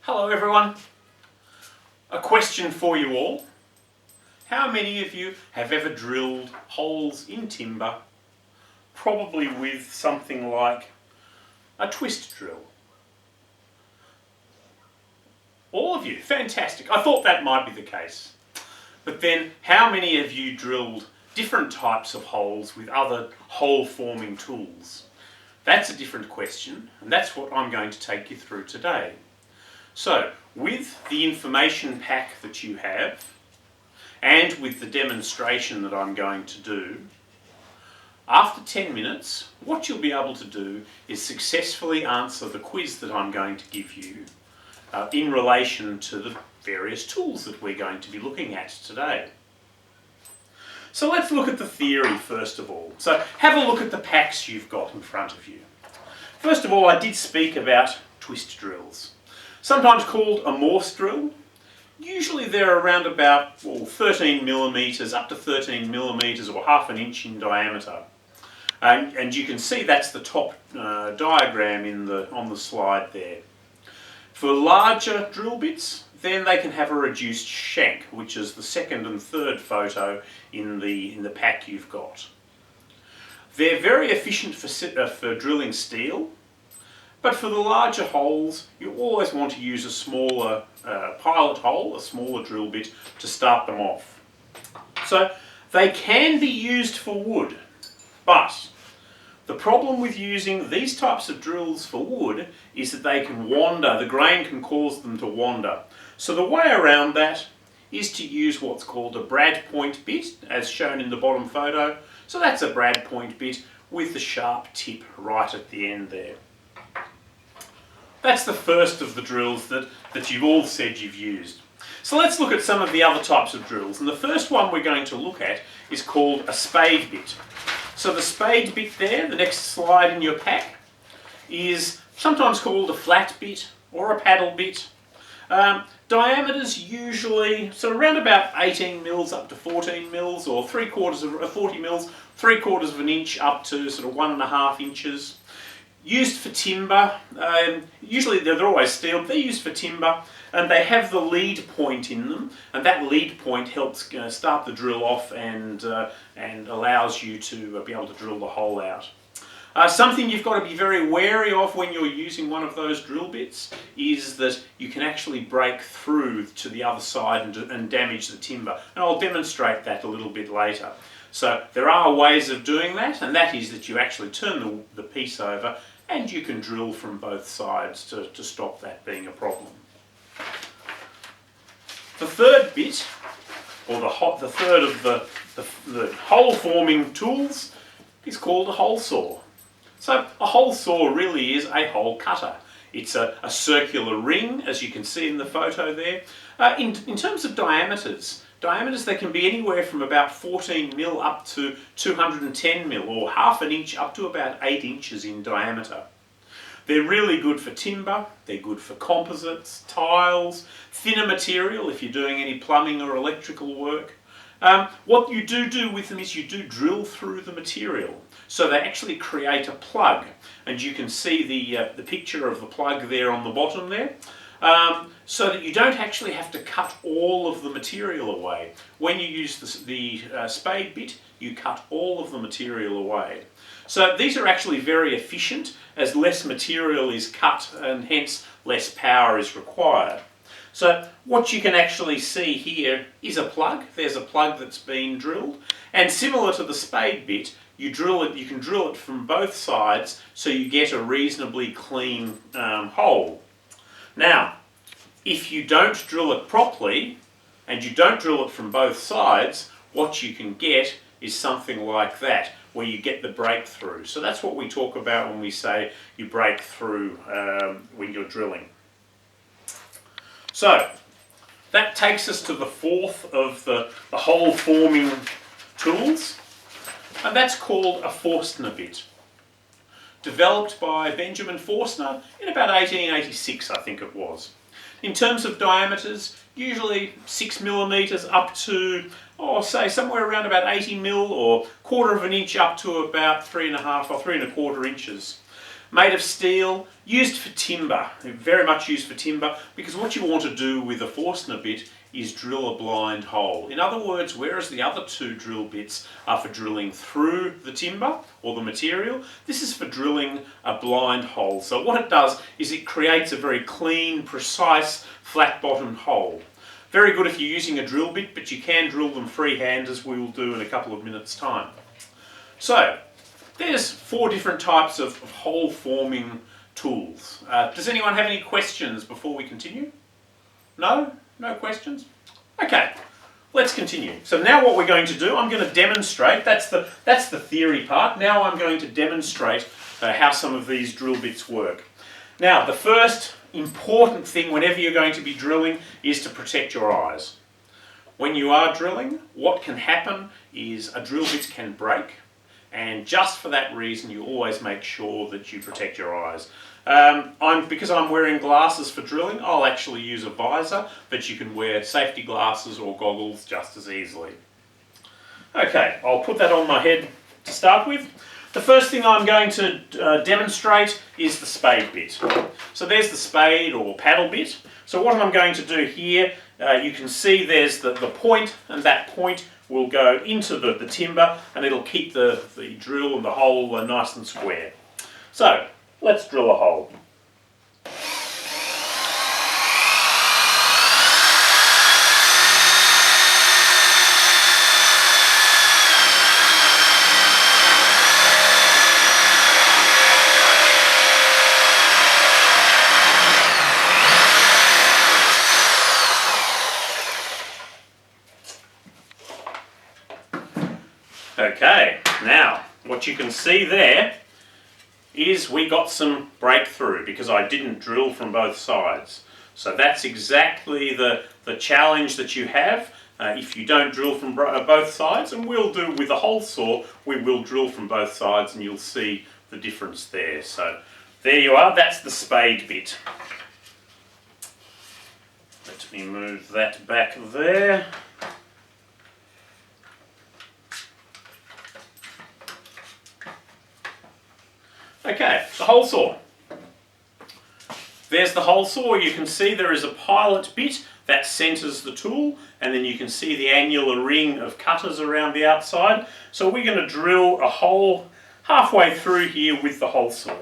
Hello everyone. A question for you all. How many of you have ever drilled holes in timber, probably with something like a twist drill? All of you, fantastic. I thought that might be the case. But then, how many of you drilled different types of holes with other hole forming tools? That's a different question, and that's what I'm going to take you through today. So, with the information pack that you have, and with the demonstration that I'm going to do, after 10 minutes, what you'll be able to do is successfully answer the quiz that I'm going to give you in relation to the various tools that we're going to be looking at today. So let's look at the theory first of all. So have a look at the packs you've got in front of you. First of all, I did speak about twist drills. Sometimes called a Morse drill. Usually they're around about 13 millimeters, up to 13 millimeters or half an inch in diameter. And you can see that's the top diagram on the slide there. For larger drill bits, then they can have a reduced shank, which is the second and third photo in the pack you've got. They're very efficient for drilling steel. But for the larger holes, you always want to use a smaller pilot hole, a smaller drill bit, to start them off. So they can be used for wood, but the problem with using these types of drills for wood is that they can wander, the grain can cause them to wander. So the way around that is to use what's called a brad point bit, as shown in the bottom photo. So that's a brad point bit with the sharp tip right at the end there. That's the first of the drills that you've all said you've used. So let's look at some of the other types of drills. And the first one we're going to look at is called a spade bit. So the spade bit there, the next slide in your pack, is sometimes called a flat bit or a paddle bit. Diameters usually, so around about 18 mils up to 14 mils, or 40 mils, 3/4 of an inch up to sort of 1.5 inches. Used for timber, usually they're always steel, they're used for timber, and they have the lead point in them, and that lead point helps start the drill off and allows you to be able to drill the hole out. Something you've got to be very wary of when you're using one of those drill bits is that you can actually break through to the other side and damage the timber, and I'll demonstrate that a little bit later. So there are ways of doing that, and that is that you actually turn the piece over and you can drill from both sides to stop that being a problem. The third bit, or the third of the hole forming tools, is called a hole saw. So a hole saw really is a hole cutter. It's a circular ring, as you can see in the photo there. In terms of diameters, they can be anywhere from about 14 mil up to 210 mil, or half an inch up to about 8 inches in diameter. They're really good for timber, they're good for composites, tiles, thinner material if you're doing any plumbing or electrical work. What you do with them is you do drill through the material. So they actually create a plug, and you can see the picture of the plug there on the bottom there. So that you don't actually have to cut all of the material away. When you use the spade bit, you cut all of the material away. So these are actually very efficient, as less material is cut and hence less power is required. So what you can actually see here is a plug. There's a plug that's been drilled, and similar to the spade bit, you can drill it from both sides so you get a reasonably clean hole. Now, if you don't drill it properly, and you don't drill it from both sides, what you can get is something like that, where you get the breakthrough. So that's what we talk about when we say you break through when you're drilling. So, that takes us to the fourth of the hole forming tools, and that's called a Forstner bit. Developed by Benjamin Forstner in about 1886, I think it was. In terms of diameters, usually 6 millimeters up to, say somewhere around about 80 mil, or 1/4 of an inch up to about 3.5 or 3 1/4 inches. made of steel, used for timber, very much used for timber, because what you want to do with a Forstner bit is drill a blind hole. In other words, whereas the other two drill bits are for drilling through the timber or the material, this is for drilling a blind hole. So what it does is it creates a very clean, precise, flat-bottomed hole. Very good if you're using a drill bit, but you can drill them freehand, as we will do in a couple of minutes' time. So, there's 4 different types of hole forming tools. Does anyone have any questions before we continue? No? No questions? Okay, let's continue. So now what we're going to do, I'm going to demonstrate, that's the theory part. Now I'm going to demonstrate how some of these drill bits work. Now, the first important thing whenever you're going to be drilling is to protect your eyes. When you are drilling, what can happen is a drill bit can break, and just for that reason you always make sure that you protect your eyes. Because I'm wearing glasses for drilling, I'll actually use a visor, but you can wear safety glasses or goggles just as easily. Okay, I'll put that on my head to start with. The first thing I'm going to demonstrate is the spade bit. So there's the spade or paddle bit. So what I'm going to do here, you can see there's the point, and that point will go into the timber, and it'll keep the drill and the hole nice and square. So let's drill a hole. Okay, now what you can see there is we got some breakthrough because I didn't drill from both sides. So that's exactly the challenge that you have if you don't drill from both sides, and we'll do with a hole saw, we will drill from both sides and you'll see the difference there. So there you are, that's the spade bit. Let me move that back there. Okay, the hole saw. There's the hole saw. You can see there is a pilot bit that centres the tool, and then you can see the annular ring of cutters around the outside. So we're going to drill a hole halfway through here with the hole saw.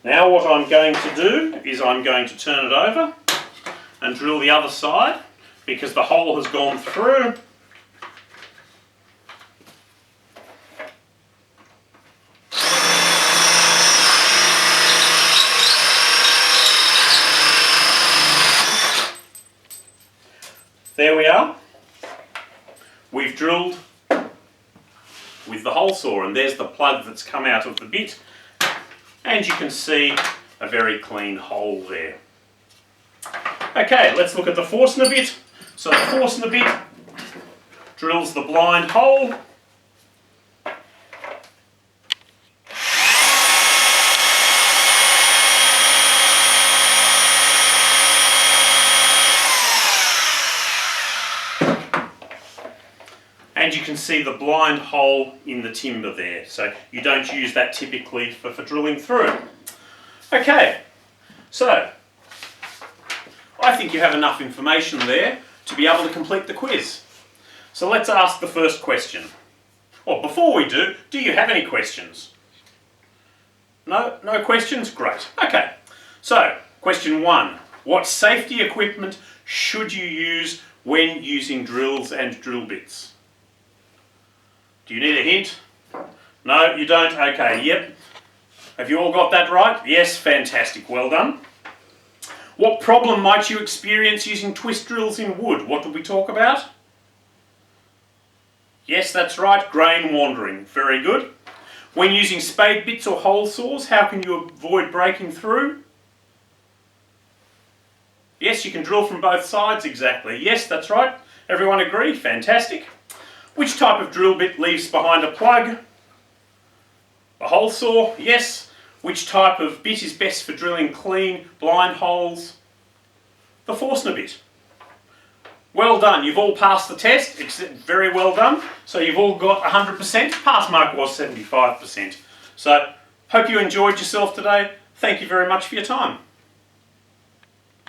Now what I'm going to do is I'm going to turn it over and drill the other side, because the hole has gone through. There we are. We've drilled with the hole saw, and there's the plug that's come out of the bit, and you can see a very clean hole there. Okay, let's look at the Forstner bit. So the Forstner bit drills the blind hole. And you can see the blind hole in the timber there. So you don't use that typically for drilling through. Okay, so I think you have enough information there to be able to complete the quiz. So let's ask the first question. Well, before we do you have any questions? No? No questions? Great. Okay. So, question 1. What safety equipment should you use when using drills and drill bits? Do you need a hint? No, you don't? Okay, yep. Have you all got that right? Yes, fantastic. Well done. What problem might you experience using twist drills in wood? What did we talk about? Yes, that's right, grain wandering. Very good. When using spade bits or hole saws, how can you avoid breaking through? Yes, you can drill from both sides, exactly. Yes, that's right. Everyone agree? Fantastic. Which type of drill bit leaves behind a plug? A hole saw? Yes. Which type of bit is best for drilling clean, blind holes? The Forstner bit. Well done. You've all passed the test. Very well done. So you've all got 100%. Pass mark was 75%. So hope you enjoyed yourself today. Thank you very much for your time.